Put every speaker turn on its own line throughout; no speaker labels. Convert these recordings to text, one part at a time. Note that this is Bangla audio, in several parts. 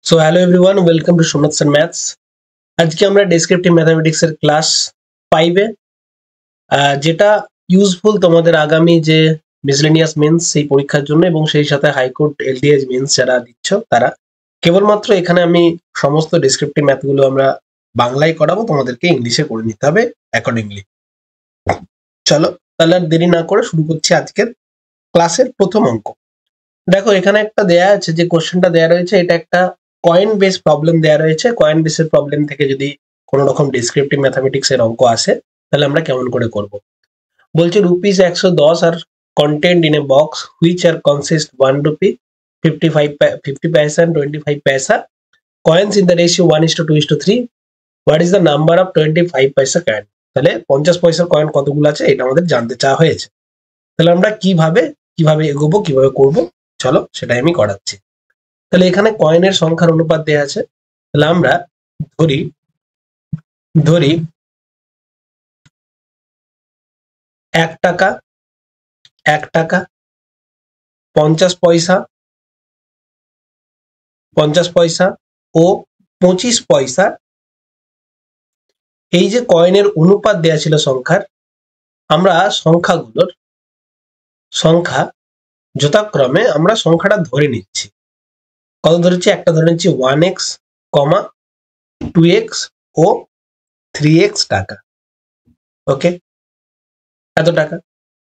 So hello everyone, welcome to Sonaths and maths. আজকে আমরা ডেসক্রিপটিভ ম্যাথামেটিক্স এর ক্লাস 5 এ যেটা ইউজফুল তোমাদের আগামী যে মিসলেনিয়াস মেন্স সেই পরীক্ষার জন্য এবং সেই সাথে হাইকোর্ট এলডিএস মেন্স যারা দিচ্ছ তারা কেবলমাত্র এখানে আমি সমস্ত ডেসক্রিপটিভ ম্যাথগুলো আমরা বাংলায় করাবো, তোমাদেরকে ইংলিশে করে নিতে হবে অ্যাকর্ডিংলি। চলো তাহলে আর দেরি না করে শুরু করছি আজকের ক্লাসের প্রথম অঙ্ক। দেখো এখানে একটা দেয়া আছে, যে কোশ্চেনটা দেয়া রয়েছে এটা একটা কয়েন বেস প্রবলেম দেয়া রয়েছে। কয়েন বেসের প্রবলেম থেকে যদি কোনো রকম ডিসক্রিপটিভ ম্যাথামেটিক্স এর অঙ্ক আসে তাহলে আমরা কেমন করে করব। বলছে রুপিস 110 আর content in a box which are consist 1 rupee 50 paisa and 25 paisa coins in the ratio 1:2:3। What is the number of 25 paisa coin. তাহলে 50 পয়সার কয়েন কতগুলো আছে এটা আমাদের জানতে চাওয়া হয়েছে। তাহলে আমরা কিভাবে এগোবো, কিভাবে করব, চলো সেটাই আমি করাচ্ছি। তাহলে এখানে কয়েনের সংখ্যার অনুপাত দেয়া আছে। তাহলে আমরা ধরি 1 টাকা 50 পয়সা ও 25 পয়সা, এই যে কয়েনের অনুপাত দেয়া ছিল সংখ্যার, আমরা সংখ্যা যথাক্রমে আমরা সংখ্যাটা ধরে নিচ্ছি। কত ধরেছি? একটা ধরে নিচ্ছি 1x, 2x ও 3x টাকা। ওকে, এত টাকা।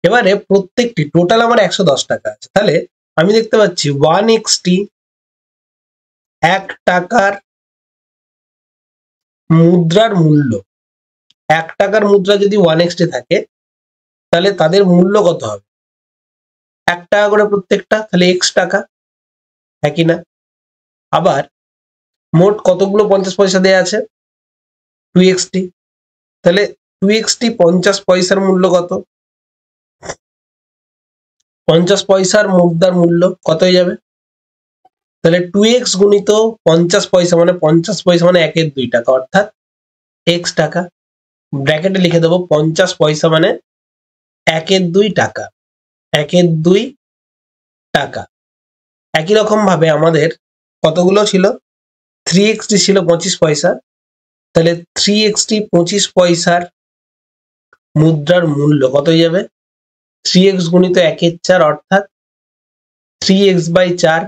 এবারে প্রত্যেকটি টোটাল আমার 110 টাকা আছে। তাহলে আমি দেখতে পাচ্ছি 1xt 1 টাকার মুদ্রার মূল্য, 1 টাকার মুদ্রা যদি 1xt থাকে তাহলে তাদের মূল্য কত হবে? 1 টাকা করে প্রত্যেকটা, তাহলে x টাকা, একই না? আবার মোট কতগুলো 50 পয়সা দেয়া আছে? 2xt। তাহলে 2xt 50 পয়সার মূল্য কত? 50 পয়সার মুদ্রার মূল্য কত হয়ে যাবে? তাহলে 2x গুণিত 50 পয়সা মানে 50 পয়সা মানে 1/2 টাকা, অর্থাৎ x টাকা। ব্র্যাকেটে লিখে দেবো 50 পয়সা মানে 1/2 টাকা, 1/2 টাকা। একই রকম ভাবে আমাদের কতগুলো ছিল? 3xt ছিল 25 পয়সা। তাহলে 3xt 25 পয়সার মুদ্রার মূল্য কত হয়ে যাবে? 3x গুণিত 1/4 অর্থাৎ 3x/4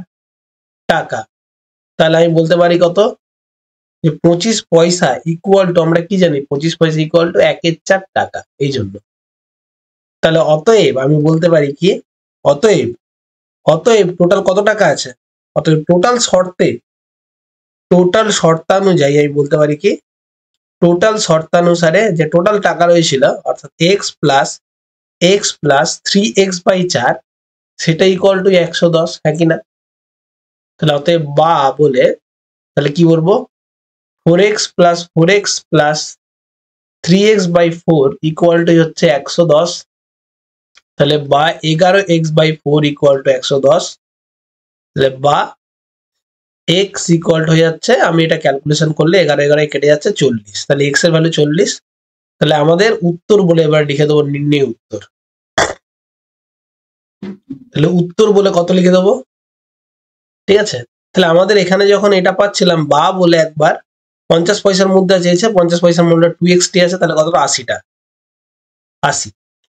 টাকা। তাহলে আমি বলতে পারি কত? যে 25 পয়সা ইকুয়াল টু, আমরা কি জানি 25 পয়সা ইকুয়াল টু 1/4 টাকা, এই জন্য। তাহলে অতএব আমি বলতে পারি কি, অতএব টোটাল কত টাকা আছে? অতএব টোটাল শর্তানুযায়ী আমি বলতে পারি কি, টোটাল শর্তানুসারে যে টোটাল টাকা রয়েছিল অর্থাৎ x প্লাস 3x/4 সেটা ইকুয়াল টু 110, হ্যাঁ কি না? তাহলে অতএব বা বলে তাহলে কি বলবো? 4x plus 3x/4 equal to হচ্ছে 110। তাহলে বা 11x/4 ইকুয়াল টু 110। তাহলে বা x ইকুয়াল টু হয়ে যাচ্ছে, আমি এটা ক্যালকুলেশন করলে 11 কেটে যাচ্ছে 40। তাহলে x এর ভ্যালু 40। তাহলে আমাদের উত্তর বলে এবার লিখে দেবো নির্ণয় উত্তর। তাহলে উত্তর বলে কত লিখে দেবো? ঠিক আছে। তাহলে আমাদের এখানে যখন এটা পাচ্ছিলাম বা বলে একবার 50 পয়সার মুদ্রা চেয়েছে, 50 পয়সার মুদ্রা 2xt আছে, তাহলে কতটা? 80টা, 80।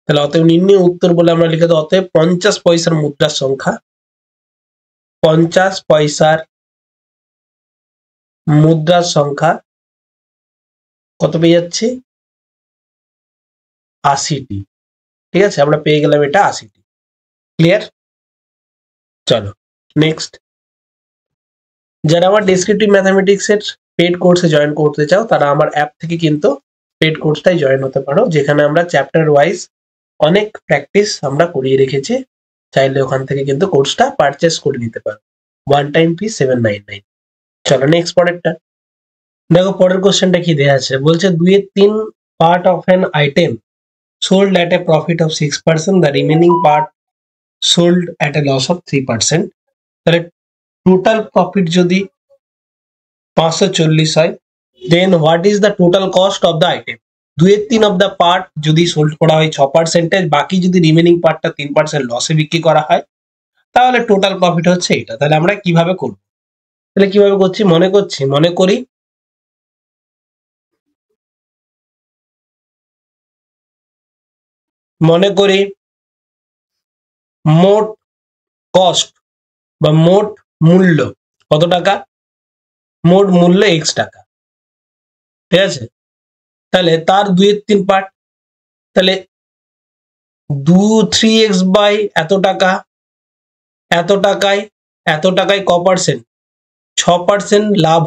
তাহলে অতএব নির্ণয় উত্তর বলে আমরা লিখে দেবো অতএব 50 পয়সার মুদ্রার সংখ্যা, 50 পয়সার মুদ্রার সংখ্যা কত পেয়ে যাচ্ছি? 80টি। ঠিক আছে, আমরা পেয়ে গেলাম এটা 80টি। ক্লিয়ার? চলো নেক্সট। যারা আমার ডেসক্রিপটিভ ম্যাথামেটিক্স এর পেড কোর্সে জয়েন করতে চাও তারা আমার অ্যাপ থেকে কিন্তু পেড কোর্সটাই জয়েন হতে পারো, যেখানে আমরা চ্যাপ্টার ওয়াইজ অনেক প্র্যাকটিস আমরা করিয়ে রেখেছি। চাইলে ওখান থেকে কিন্তু কোর্সটা পারচেস করে নিতে পারো। ওয়ান টাইম ফি 799। চলো নেক্সট পরেরটা। দেখো পরের কোশ্চেনটা কি দেয়া আছে। বলছে 2/3 part of an item sold at a profit of 6%, the remaining part sold at a loss of 3%। তাহলে টোটাল প্রফিট যদি 540 হয়, then what is the total cost of the item. 2/3 of the part যদি সোল্ড করা হয় 6%, বাকি যদি রিমেনিং পার্টটা 3% লসে বিক্রি করা হয়, তাহলে টোটাল প্রফিট হচ্ছে এটা। তাহলে আমরা কিভাবে করব? তাহলে কিভাবে করছি, মনে করি মোট কস্ট বা মোট মূল্য কত টাকা, মোট মূল্য x টাকা, ঠিক আছে। তাহলে তার 2/3 পার্ট, তাহলে 3x বাই এত টাকা, এত টাকায় ক পার্সেন্ট, 6% লাভ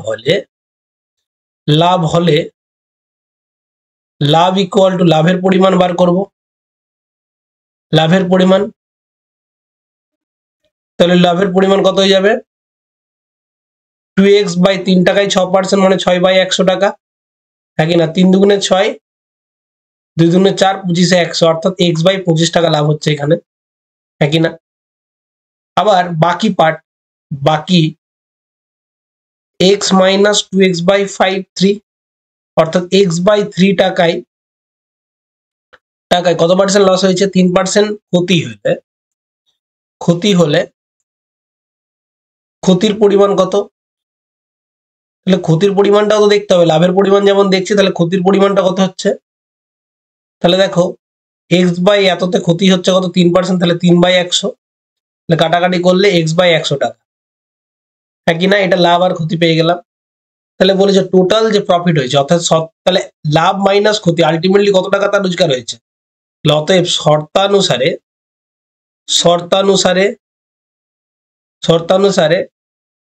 হলে লাভ ইকুয়াল টু লাভের পরিমাণ বার করব, লাভের পরিমাণ, তাহলে লাভের পরিমাণ কত হয়ে যাবে, 2x বাই 3 টাকায় 6% মানে 6 বাই 100 টাকা, হ্যাঁ কি না, 3 দুগুণে 6, 2 দুগুণে 4, 25 100, অর্থাৎ x বাই 25 টাকা লাভ হচ্ছে এখানে, হ্যাঁ কি না। আবার বাকি পার্ট, বাকি x মাইনাস 2x বাই 5 3, অর্থাৎ x বাই 3 টাকায় কত পার্সেন্ট লস হয়েছে, 3% ক্ষতি হলে ক্ষতির পরিমাণ কত, তাহলে ক্ষতির পরিমাণটাও তো দেখতে হবে, লাভের পরিমাণ যেমন দেখছি তাহলে ক্ষতির পরিমাণটা কত হচ্ছে, তাহলে দেখো x বাই এততে ক্ষতি হচ্ছে কত, 3%, তাহলে 3 বাই 100, তাহলে কাটাকাটি করলে x বাই 100 টাকা, হ্যাঁ কি না, এটা লাভ আর ক্ষতি পেয়ে গেলাম। তাহলে বলে যে টোটাল যে প্রফিট হয়েছে, অর্থাৎ তাহলে লাভ মাইনাস ক্ষতি আলটিমেটলি কত টাকা তার রোজগার হয়েছে, অতএব শর্তানুসারে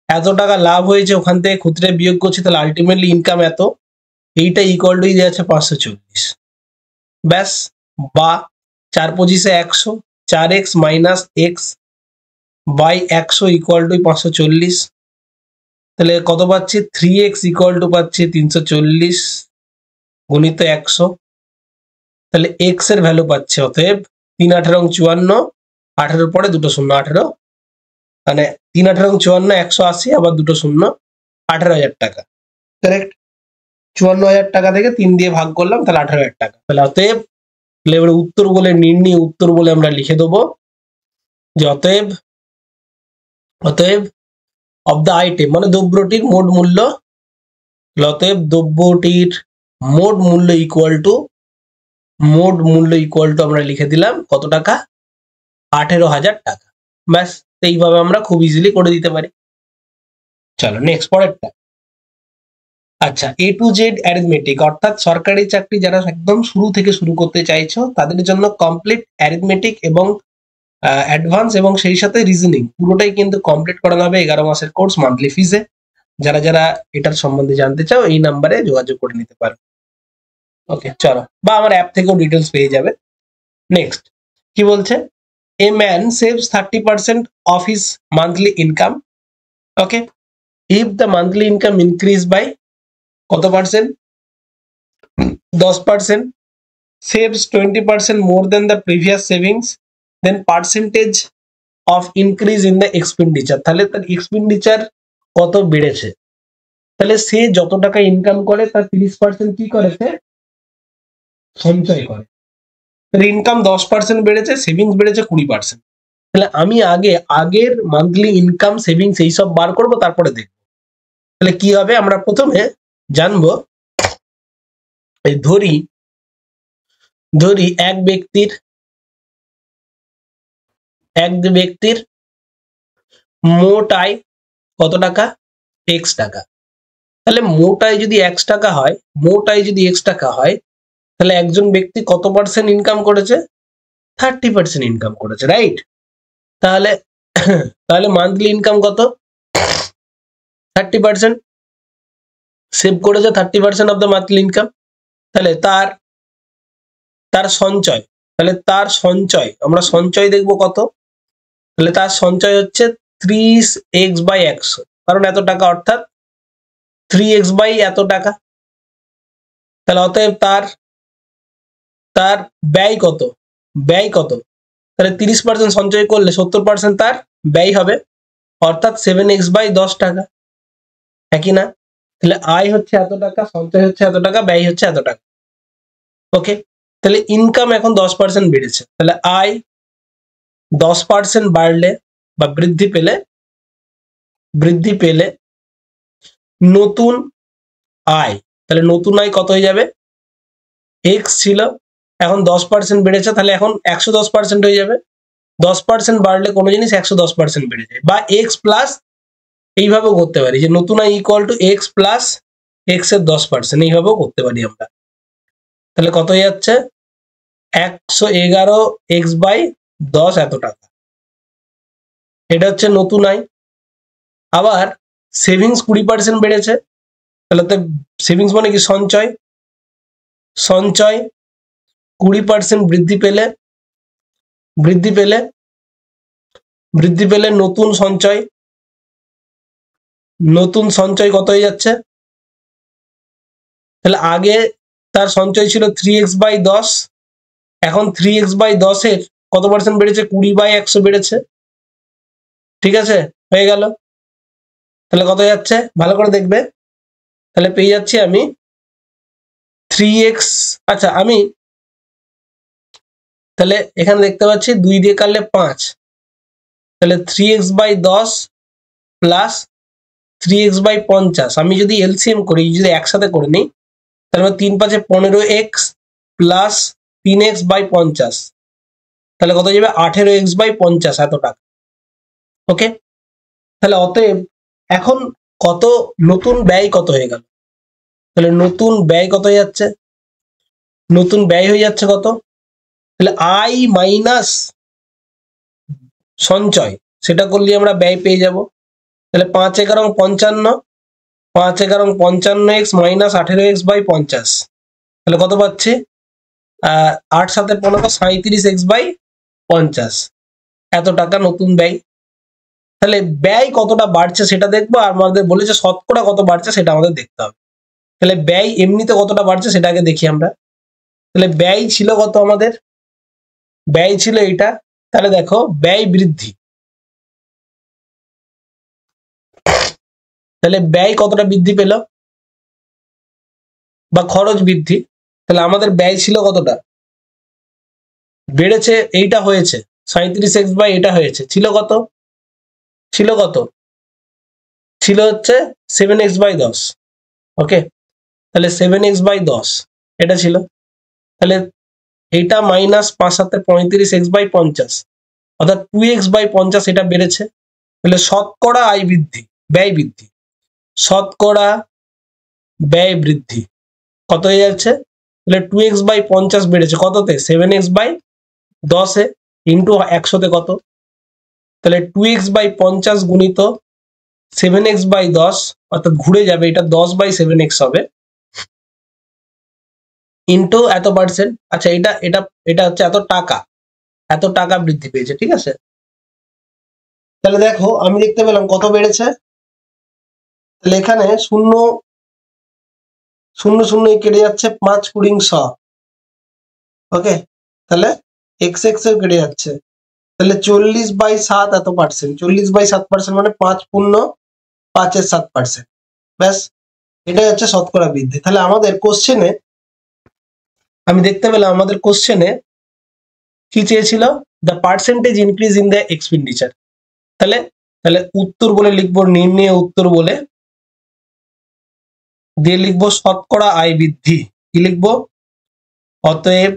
এত টাকা লাভ হয়েছে, ওখান থেকে ক্ষতিটা বিয়োগ করছি, তাহলে আলটিমেটলি ইনকাম এত, এইটা ইকুয়াল টু দিয়ে আছে 540, ব্যাস। বা 4 পঁচিশে 100, 4x minus x by 100 equal to 540, তাহলে কত পাচ্ছি, 3x ইকুয়াল টু পাচ্ছি 340 গুণিত 100, তাহলে x এর ভ্যালু পাচ্ছে অতএব 3 18 54, 18 পরে দুটো শূন্য 18, মানে 3 18 54 180, আবার দুটো শূন্য 18,000 টাকা, কারেক্ট। 54,000 টাকা থেকে 3 দিয়ে ভাগ করলাম, তাহলে 18,000 টাকা, তাহলে অতএব উত্তর বলে নির্ণয় উত্তর বলে আমরা লিখে দেবো যে অতএব অফ দ্য আইটেম মানে দ্রব্যটির মোট মূল্য, অতএব দ্রব্যটির মোট মূল্য ইকুয়াল টু আমরা লিখে দিলাম কত টাকা, 18,000 টাকা, ব্যাস। এইভাবে আমরা খুব ইজিলি করে দিতে পারি। চলো নেক্সট পরেরটা। আচ্ছা, A to Z অ্যারিথমেটিক, অর্থাৎ সরকারি চাকরি যারা একদম শুরু থেকে শুরু করতে চাইছো তাদের জন্য কমপ্লিট অ্যারিথমেটিক এবং অ্যাডভান্স এবং সেই সাথে রিজনিং পুরোটাই কিন্তু কমপ্লিট করানো হবে 11 মাসের কোর্স মান্থলি ফিজে। যারা এটার সম্বন্ধে জানতে চাও এই নাম্বারে যোগাযোগ করে নিতে পারো। ওকে চলো, বা আমার অ্যাপ থেকেও ডিটেলস পেয়ে যাবে। নেক্সট কি বলছে, a man saves 30% of his monthly income, okay, if the monthly income increase by কত percent, 10%, saves 20% more than the previous savings, then percentage of increase in the expenditure, তাহলে তার এক্সপেন্ডিচার কত বেড়েছে, তাহলে সে যত টাকা ইনকাম করে তার 30% কি করেছে, সঞ্চয় করে। তাহলে ইনকাম 10% বেড়েছে, সেভিংস বেড়েছে 20%। তাহলে আমি আগের মান্থলি ইনকাম সেভিংস এইসব বার করব, তারপরে দেখবো তাহলে কি হবে। আমরা প্রথমে জানবো, ধরি এক ব্যক্তির মোট আয় কত টাকা, x টাকা। তাহলে মোট আয় যদি x টাকা হয়, তাহলে একজন ব্যক্তি কত পার্সেন্ট ইনকাম করেছে, 30% ইনকাম করেছে, রাইট। তাহলে মান্থলি ইনকাম কত, 30%, সেভ করেছে 30% অফ দ্য মান্থলি ইনকাম। তাহলে তার সঞ্চয়, আমরা সঞ্চয় দেখবো কত, তাহলে তার সঞ্চয় হচ্ছে 30x বাই 100, কারণ এত টাকা, অর্থাৎ 3x বাই এত টাকা। তাহলে অতএব তার ব্যয় কত, তাহলে 30% সঞ্চয় করলে 70% তার ব্যয় হবে, অর্থাৎ 7x বাই 10 টাকা, হ্যাঁ কি না। তাহলে আয় হচ্ছে এত টাকা, সঞ্চয় হচ্ছে এত টাকা, ব্যয় হচ্ছে এত টাকা, ওকে। তাহলে ইনকাম এখন 10% বেড়েছে, তাহলে আয় 10% বাড়লে বা বৃদ্ধি পেলে নতুন আয়, তাহলে নতুন আয় কত হয়ে যাবে, এক্স ছিল, এখন 10% বেড়েছে, তাহলে এখন 110% হয়ে যাবে। 10% বাড়লে কোনো জিনিস 110% বেড়ে যায়, বা এক্স প্লাস, এইভাবেও করতে পারি যে নতুন আয় equal to x plus x এর 10%, এইভাবেও করতে পারি আমরা। তাহলে কত হয়ে যাচ্ছে, 111 এক্স বাই 10 এত টাকা, এটা হচ্ছে নতুন আয়। আবার সেভিংস 20% বেড়েছে, তাহলে তো সেভিংস মানে কি, সঞ্চয়, সঞ্চয় 20% বৃদ্ধি পেলে, বৃদ্ধি পেলে বৃদ্ধি পেলে নতুন সঞ্চয়, নতুন সঞ্চয় কত হয়ে যাচ্ছে, তাহলে আগে তার সঞ্চয় ছিল 3x/10, এখন 3x/10 কত পার্সেন্ট বেড়েছে, 20/100 বেড়েছে, ঠিক আছে, হয়ে গেল। তাহলে কত যাচ্ছে, ভালো করে দেখবে, তাহলে পেয়ে যাচ্ছি আমি 3x, আচ্ছা আমি তাহলে এখানে দেখতে পাচ্ছি 2 দিয়ে কাটলে 5, তাহলে 3x/10 প্লাস 3x/50, আমি যদি এলসিএম করি, যদি একসাথে করে নিই, তাহলে 3×5 15x প্লাস 3x/50, তাহলে কত যাবে, 18x/50 এত টাকা। ওকে, তাহলে অতএব এখন কত, নতুন ব্যয় কত হয়ে গেল, তাহলে নতুন ব্যয় কত হয়ে যাচ্ছে, নতুন ব্যয় হয়ে যাচ্ছে কত, তাহলে আই মাইনাস সঞ্চয়, সেটা করলে আমরা ব্যয় পেয়ে যাব। তাহলে 5×11 = 55, 5×55x মাইনাস 18x/50, তাহলে কত পাচ্ছি, 8×7 = 37x/50, এত টাকা নতুন ব্যয়। তাহলে ব্যয় কতটা বাড়ছে সেটা দেখবো, আর আমাদের বলেছে শতকরা কত বাড়ছে সেটা আমাদের দেখতে হবে। তাহলে ব্যয় এমনিতে কতটা বাড়ছে সেটা আগে দেখি আমরা। তাহলে ব্যয় ছিল কত আমাদের, ব্যয় ছিল এইটা, তাহলে দেখো ব্যয় বৃদ্ধি, তাহলে ব্যয় কতটা বৃদ্ধি পেল, বা খরচ বৃদ্ধি, তাহলে আমাদের ব্যয় ছিল কতটা, বেড়েছে, এইটা হয়েছে 37x বাই এটা হয়েছে, ছিল কত, ছিল কত, ছিল হচ্ছে 7x/10, ওকে, তাহলে 7x/10 এটা ছিল, তাহলে এইটা মাইনাস 5×7 = 35x/50, অর্থাৎ 2x/50 এটা বেড়েছে। তাহলে শতকরা আয় বৃদ্ধি, ব্যয় বৃদ্ধি, শতকরা ব্যয় বৃদ্ধি কত হয়ে যাচ্ছে, তাহলে 2x/50 বেড়েছে কততে, 7x/10 ইন্টু 100-তে কত, তাহলে 2x/50 গুণিত 7x/10, অর্থাৎ ঘুরে যাবে, এটা 10/7x হবে, ইন্টু এত পার্সেন্ট, আচ্ছা এটা এটা এটা হচ্ছে এত টাকা, এত টাকা বৃদ্ধি পেয়েছে, ঠিক আছে। তাহলে দেখো আমি দেখতে পেলাম কত বেড়েছে, তাহলে এখানে 0 0 0 কেটে যাচ্ছে, 5 20 100, ওকে, তাহলে x x এর কেটে যাচ্ছে, তাহলে 40/7 এত পার্সেন্ট, 40/7% মানে 5 পূর্ণ 5-এর 7%, ব্যাস, এটাই হচ্ছে শতকরা বৃদ্ধি। তাহলে আমাদের কোশ্চেনে আমি দেখতে পেলাম, আমাদের কোশ্চেনে কি চেয়েছিল, the percentage increase in the expenditure, তাহলে তাহলে উত্তর বলে লিখবো, নির্ণয় উত্তর বলে দিয়ে লিখবো শতকরা আয় বৃদ্ধি, কি লিখবো, অতএব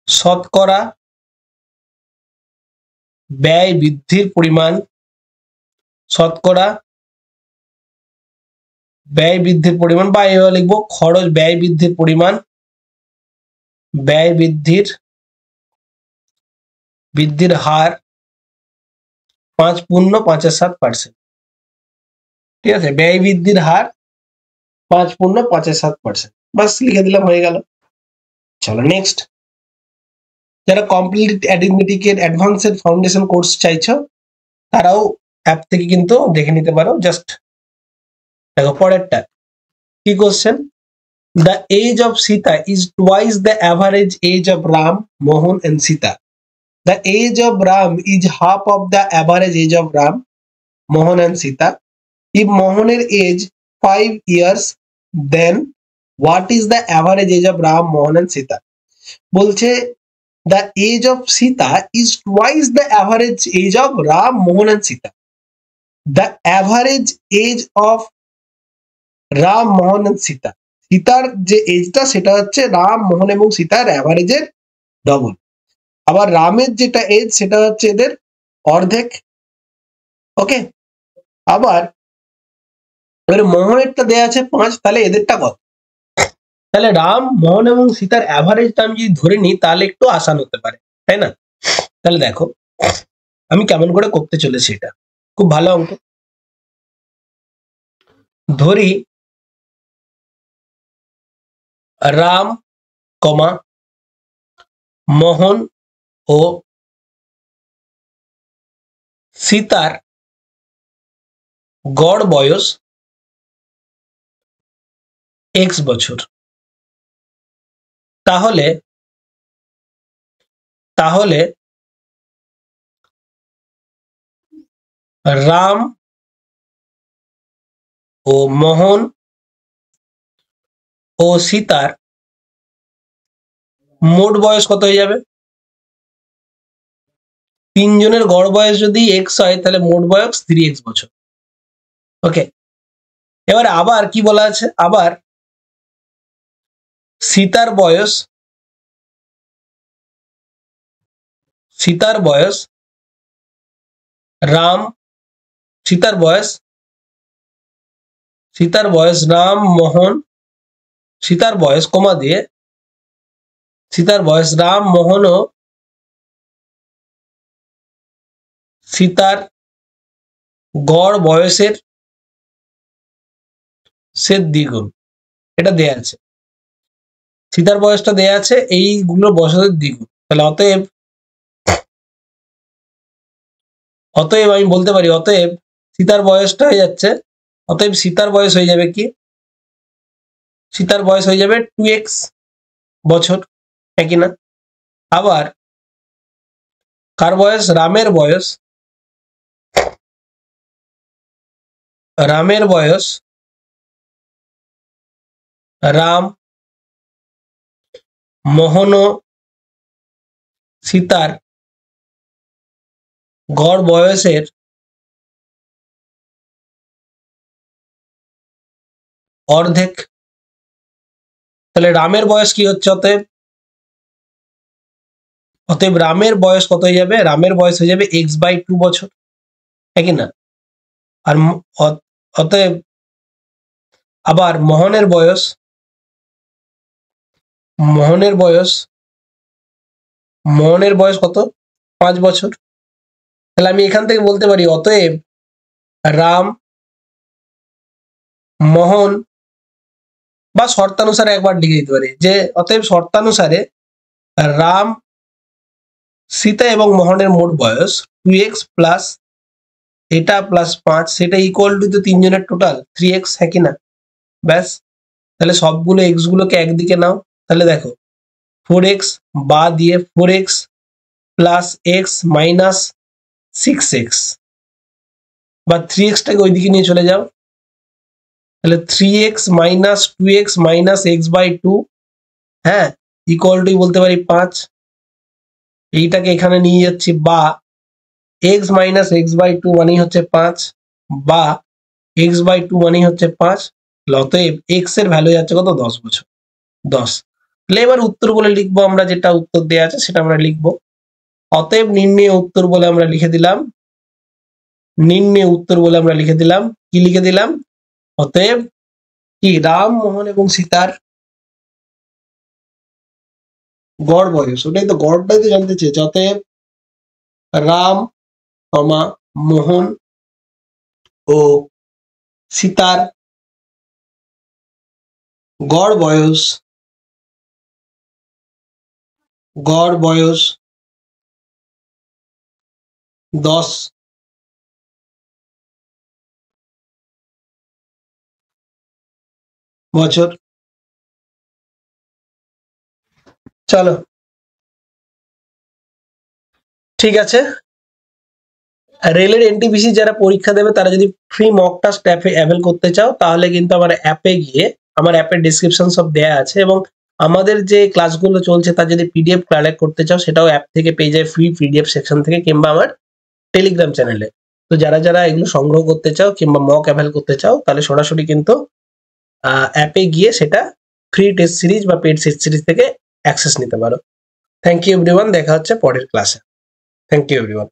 শতকরা ব্যয় বৃদ্ধির পরিমাণ, শতকরা ব্যয় বৃদ্ধির পরিমাণ, বা এভাবে লিখবো খরচ ব্যয় বৃদ্ধির পরিমাণ, ব্যয় বৃদ্ধির হার 5 পূর্ণ 5-এর 7%, ঠিক আছে, ব্যয় বৃদ্ধির হার 5 পূর্ণ 5-এর 7%, বাস লিখে দিলাম, হয়ে গেল। চলো নেক্সট, যারা কমপ্লিট অ্যারিথমেটিকের অ্যাডভান্সড ফাউন্ডেশন কোর্স চাইছো তারাও অ্যাপ থেকে কিন্তু দেখে নিতে পারো। জাস্ট দেখো পরেরটা কি question, the age of Sita is twice the average age of Ram, Mohan and Sita. The age of Ram is half of the average age of Ram, Mohan and Sita. If মোহনের age 5 years, then what is the average age of Ram, Mohan and Sita. বলছে the age of Sita is twice the average age of Ram, Mohan and Sita. The average age of Ram, Mohan and Sita. সীতার যে এজটা সেটা হচ্ছে রাম, মোহন এবং সীতার অ্যাভারেজের ডবল। আবার রামের যেটা এজ সেটা হচ্ছে এদের অর্ধেক। ওকে, আবার এবারে মোহনেরটা দেয়া আছে 5, তাহলে এদেরটা কত? তাহলে রাম, মোহন এবং সীতার অ্যাভারেজটা আমি যদি ধরে নিই তাহলে একটু আসান হতে পারে, তাই না? তাহলে দেখো আমি কেমন করে করতে চলেছি, এটা খুব ভালো অঙ্ক। ধরি রাম, কমা মোহন ও সীতার গড় বয়স x বছর। তাহলে তাহলে রাম ও মোহন ও সীতার মোট বয়স কত হয়ে যাবে? তিনজনের গড় বয়স যদি x হয় তাহলে মোট বয়স 3x বছর। ওকে, এবারে আবার কি বলা আছে, আবার সীতার বয়স রাম, সীতার বয়স রাম, মোহন, সীতার বয়স কমা দিয়ে সীতার বয়স রাম, মোহন ও সীতার গড় বয়সের দ্বিগুণ, এটা দেয়া আছে। সীতার বয়সটা দেয়া আছে, এইগুলো বয়সের দ্বিগুণ। তাহলে অতএব আমি বলতে পারি, অতএব সীতার বয়সটা হয়ে যাচ্ছে, অতএব সীতার বয়স হয়ে যাবে কি? সীতার বয়স হয়ে যাবে 2x বছর, হ্যাঁ কি না? আবার কার বয়স? রামের বয়স রাম, মোহন ও সীতার গড় বয়সের অর্ধেক। তাহলে রামের বয়স কি হচ্ছে? অতএব রামের বয়স কত হয়ে যাবে? রামের বয়স হয়ে যাবে x/2 বছর, হ্যাঁ কি না? আর অতএব আবার মোহনের বয়স কত? 5 বছর। তাহলে আমি এখান থেকে বলতে পারি, অতএব রাম, মোহন, বা শর্তানুসারে একবার লিখে দিতে পারি যে অতএব শর্তানুসারে রাম, সীতা এবং মোহনের মোট বয়স 2x প্লাস এটা প্লাস 5, সেটা ইকুয়াল টু তিনজনের টোটাল 3x, হ্যাঁ কি না? ব্যাস, তাহলে সবগুলো এক্স গুলোকে একদিকে নাও। তাহলে দেখো 4x বা দিয়ে 4x plus x minus 6x, বা 3xটাকে ওইদিকে নিয়ে চলে যাও। তাহলে 3x minus 2x minus x/2, হ্যাঁ, ইকুয়াল টু বলতে পারি 5। এইটাকে এখানে নিয়ে যাচ্ছি, বা x মাইনাস x/2 মানেই হচ্ছে 5, বা x/2 মানেই হচ্ছে 5। অতএব x এর ভ্যালু যাচ্ছে কত? 10 বছর। 10। তাহলে এবার উত্তর বলে লিখবো আমরা, যেটা উত্তর দেওয়া আছে সেটা আমরা লিখবো। অতএব নির্ণয় উত্তর বলে আমরা লিখে দিলাম, কি লিখে দিলাম? অতএব কি রাম, মোহন এবং সীতার গড় বয়স, ওটাই তো, গড়টাই তো জানতে চেয়েছে। অতএব রাম, মোহন ও সীতার গড় বয়স 10 বছর। চলো ঠিক আছে। রেলের এনটিপিসি যারা পরীক্ষা দেবে তারা যদি ফ্রি মক টেস্ট অ্যাভেল করতে চাও তাহলে কিন্তু আমার অ্যাপে গিয়ে, আমার অ্যাপের ডেসক্রিপশন সব দেয়া আছে, এবং আমাদের যে ক্লাসগুলো চলছে তার যদি পিডিএফ কালেক্ট করতে চাও সেটাও অ্যাপ থেকে পেয়ে যায়, ফ্রি পিডিএফ সেকশন থেকে, কিংবা আমার টেলিগ্রাম চ্যানেলে। তো যারা যারা এগুলো সংগ্রহ করতে চাও কিংবা মক অ্যাভেল করতে চাও তাহলে সরাসরি কিন্তু অ্যাপে গিয়ে সেটা ফ্রি টেস্ট সিরিজ বা পেড টেস্ট সিরিজ থেকে অ্যাক্সেস নিতে পারো। থ্যাংক ইউ এভরিওয়ান, দেখা হচ্ছে পরের ক্লাসে। Thank you everyone.